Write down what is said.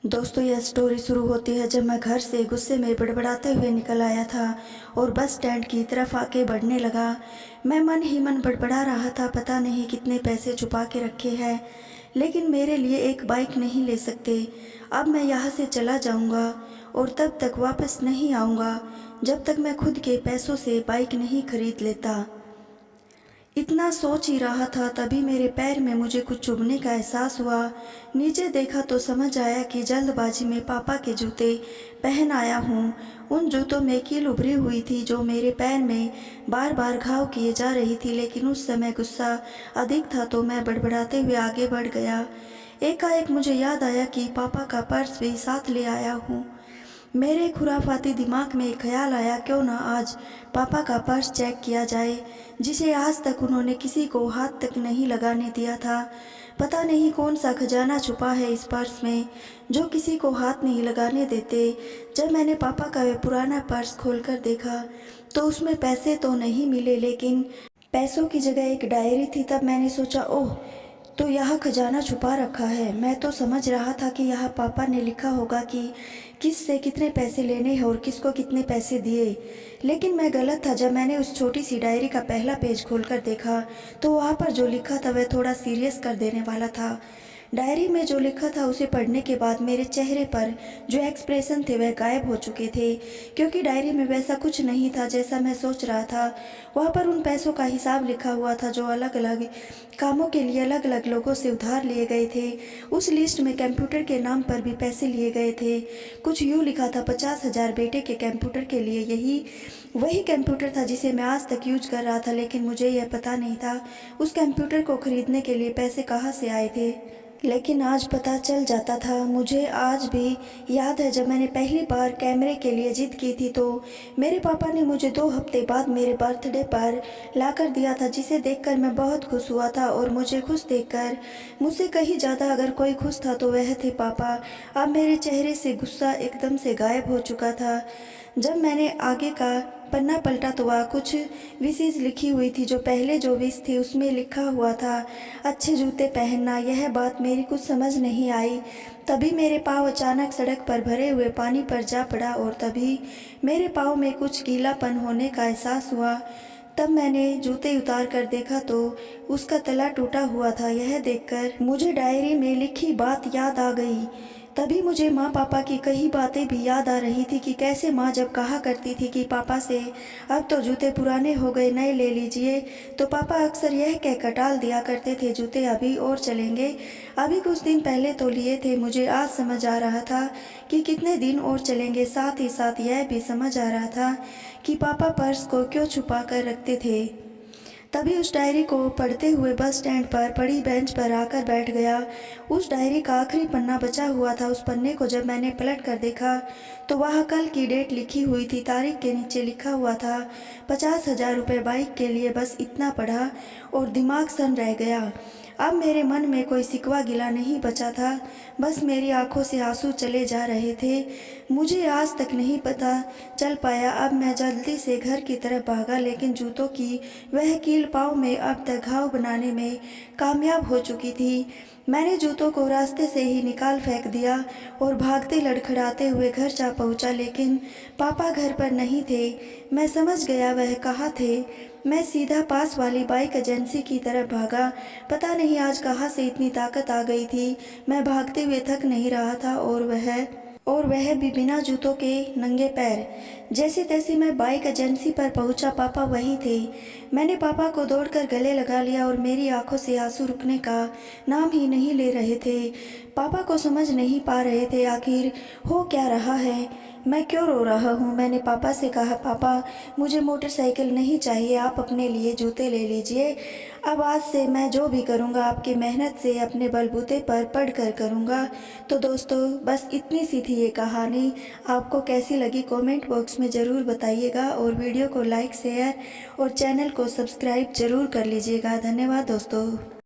दोस्तों, यह स्टोरी शुरू होती है जब मैं घर से गुस्से में बड़बड़ाते हुए निकल आया था और बस स्टैंड की तरफ आके बढ़ने लगा। मैं मन ही मन बड़बड़ा रहा था, पता नहीं कितने पैसे छुपा के रखे हैं, लेकिन मेरे लिए एक बाइक नहीं ले सकते। अब मैं यहाँ से चला जाऊँगा और तब तक वापस नहीं आऊँगा जब तक मैं खुद के पैसों से बाइक नहीं खरीद लेता। इतना सोच ही रहा था, तभी मेरे पैर में मुझे कुछ चुभने का एहसास हुआ। नीचे देखा तो समझ आया कि जल्दबाजी में पापा के जूते पहन आया हूँ। उन जूतों में कील उभरी हुई थी जो मेरे पैर में बार बार घाव किए जा रही थी, लेकिन उस समय गुस्सा अधिक था तो मैं बड़बड़ाते हुए आगे बढ़ गया। एकाएक मुझे याद आया कि पापा का पर्स भी साथ ले आया हूँ। मेरे खुराफाती दिमाग में एक ख्याल आया, क्यों ना आज पापा का पर्स चेक किया जाए, जिसे आज तक उन्होंने किसी को हाथ तक नहीं लगाने दिया था। पता नहीं कौन सा खजाना छुपा है इस पर्स में जो किसी को हाथ नहीं लगाने देते। जब मैंने पापा का वह पुराना पर्स खोलकर देखा तो उसमें पैसे तो नहीं मिले, लेकिन पैसों की जगह एक डायरी थी। तब मैंने सोचा, ओह, तो यहाँ खजाना छुपा रखा है। मैं तो समझ रहा था कि यहाँ पापा ने लिखा होगा कि किस से कितने पैसे लेने हैं और किसको कितने पैसे दिए, लेकिन मैं गलत था। जब मैंने उस छोटी सी डायरी का पहला पेज खोलकर देखा तो वहाँ पर जो लिखा था वह थोड़ा सीरियस कर देने वाला था। डायरी में जो लिखा था उसे पढ़ने के बाद मेरे चेहरे पर जो एक्सप्रेशन थे वह गायब हो चुके थे, क्योंकि डायरी में वैसा कुछ नहीं था जैसा मैं सोच रहा था। वहाँ पर उन पैसों का हिसाब लिखा हुआ था जो अलग अलग कामों के लिए अलग अलग लोगों से उधार लिए गए थे। उस लिस्ट में कंप्यूटर के नाम पर भी पैसे लिए गए थे। कुछ यूँ लिखा था, 50,000 बेटे के कंप्यूटर के लिए। यही वही कंप्यूटर था जिसे मैं आज तक यूज कर रहा था, लेकिन मुझे यह पता नहीं था उस कंप्यूटर को खरीदने के लिए पैसे कहाँ से आए थे। लेकिन आज पता चल जाता था। मुझे आज भी याद है जब मैंने पहली बार कैमरे के लिए जिद की थी तो मेरे पापा ने मुझे 2 हफ्ते बाद मेरे बर्थडे पर लाकर दिया था, जिसे देखकर मैं बहुत खुश हुआ था। और मुझे खुश देखकर मुझसे कहीं ज़्यादा अगर कोई खुश था तो वह थे पापा। अब मेरे चेहरे से गुस्सा एकदम से गायब हो चुका था। जब मैंने आगे का पन्ना पलटा तो वह कुछ विशेष लिखी हुई थी। जो पहले जो विश थी उसमें लिखा हुआ था, अच्छे जूते पहनना। यह बात मेरी कुछ समझ नहीं आई। तभी मेरे पाँव अचानक सड़क पर भरे हुए पानी पर जा पड़ा और तभी मेरे पाँव में कुछ गीलापन होने का एहसास हुआ। तब मैंने जूते उतार कर देखा तो उसका तला टूटा हुआ था। यह देखकर मुझे डायरी में लिखी बात याद आ गई। तभी मुझे माँ पापा की कई बातें भी याद आ रही थी कि कैसे माँ जब कहा करती थी कि पापा से अब तो जूते पुराने हो गए, नए ले लीजिए, तो पापा अक्सर यह कह टाल दिया करते थे, जूते अभी और चलेंगे, अभी कुछ दिन पहले तो लिए थे। मुझे आज समझ आ रहा था कि कितने दिन और चलेंगे। साथ ही साथ यह भी समझ आ रहा था कि पापा पर्स को क्यों छुपा कर रखते थे। तभी उस डायरी को पढ़ते हुए बस स्टैंड पर पड़ी बेंच पर आकर बैठ गया। उस डायरी का आखिरी पन्ना बचा हुआ था। उस पन्ने को जब मैंने पलट कर देखा तो वहाँ कल की डेट लिखी हुई थी। तारीख के नीचे लिखा हुआ था 50,000 रुपये बाइक के लिए। बस इतना पढ़ा और दिमाग सन रह गया। अब मेरे मन में कोई सिकवा गिला नहीं बचा था, बस मेरी आंखों से आंसू चले जा रहे थे। मुझे आज तक नहीं पता चल पाया। अब मैं जल्दी से घर की तरफ भागा, लेकिन जूतों की वह कील पाँव में अब तक घाव बनाने में कामयाब हो चुकी थी। मैंने जूतों को रास्ते से ही निकाल फेंक दिया और भागते लड़खड़ाते हुए घर जा पहुंचा, लेकिन पापा घर पर नहीं थे। मैं समझ गया वह कहाँ थे। मैं सीधा पास वाली बाइक एजेंसी की तरफ भागा। पता नहीं आज कहाँ से इतनी ताकत आ गई थी। मैं भागते हुए थक नहीं रहा था और वह भी बिना जूतों के नंगे पैर। जैसे तैसे मैं बाइक एजेंसी पर पहुंचा। पापा वही थे। मैंने पापा को दौड़कर गले लगा लिया और मेरी आंखों से आंसू रुकने का नाम ही नहीं ले रहे थे। पापा को समझ नहीं पा रहे थे आखिर हो क्या रहा है, मैं क्यों रो रहा हूँ। मैंने पापा से कहा, पापा मुझे मोटरसाइकिल नहीं चाहिए, आप अपने लिए जूते ले लीजिए। अब आज से मैं जो भी करूँगा आपकी मेहनत से अपने बलबूते पर पढ़ कर करूँगा। तो दोस्तों, बस इतनी सी थी ये कहानी। आपको कैसी लगी कमेंट बॉक्स में ज़रूर बताइएगा और वीडियो को लाइक शेयर और चैनल को सब्सक्राइब ज़रूर कर लीजिएगा। धन्यवाद दोस्तों।